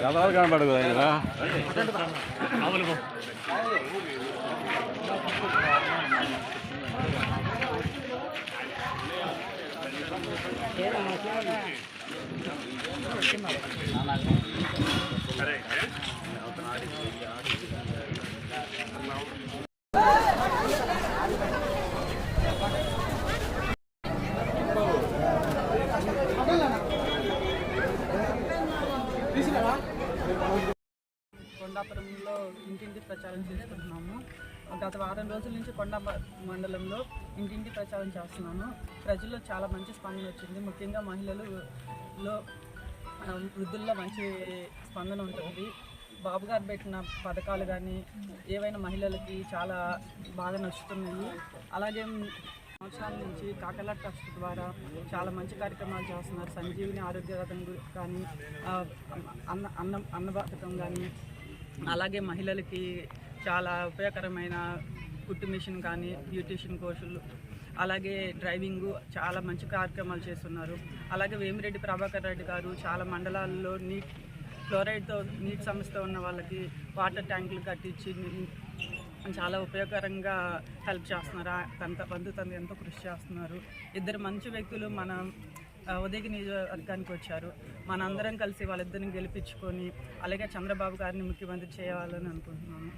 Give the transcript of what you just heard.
ఎవరు కనపడదు కదా కొండాపురంలో ఇంటింటి ప్రచారం చేసుకుంటున్నాము. గత వారం రోజుల నుంచి కొండ మండలంలో ఇంటింటి ప్రచారం చేస్తున్నాను. ప్రజల్లో చాలా మంచి స్పందన వచ్చింది. ముఖ్యంగా మహిళలలో వృద్ధుల్లో మంచి స్పందన ఉంటుంది. బాబు గారు పెట్టిన పథకాలు కానీ ఏవైనా మహిళలకి చాలా బాగా నచ్చుతున్నాయి. అలాగే సంవత్సరాల నుంచి కాకల ట్రస్ట్ ద్వారా చాలా మంచి కార్యక్రమాలు చేస్తున్నారు. సంజీవిని ఆరోగ్య రథం కానీ అన్న పథకం కానీ, అలాగే మహిళలకి చాలా ఉపయోగకరమైన కుట్టు మిషన్ కానీ, బ్యూటీషియన్ కోర్సులు, అలాగే డ్రైవింగు చాలా మంచి కార్యక్రమాలు చేస్తున్నారు. అలాగే వేమిరెడ్డి ప్రభాకర్ రెడ్డి గారు చాలా మండలాల్లో ఫ్లోరైడ్తో నీటి సమస్యతో ఉన్న వాళ్ళకి వాటర్ ట్యాంకులు కట్టించి చాలా ఉపయోగకరంగా హెల్ప్ చేస్తున్నారు. తను ఎంతో కృషి చేస్తున్నారు. ఇద్దరు మంచి వ్యక్తులు మన ఉదయగిరి నియోజకవర్గానికి వచ్చారు. మనందరం కలిసి వాళ్ళిద్దరిని గెలిపించుకొని అలాగే చంద్రబాబు గారిని ముఖ్యమంత్రి చేయాలని అనుకుంటున్నాను.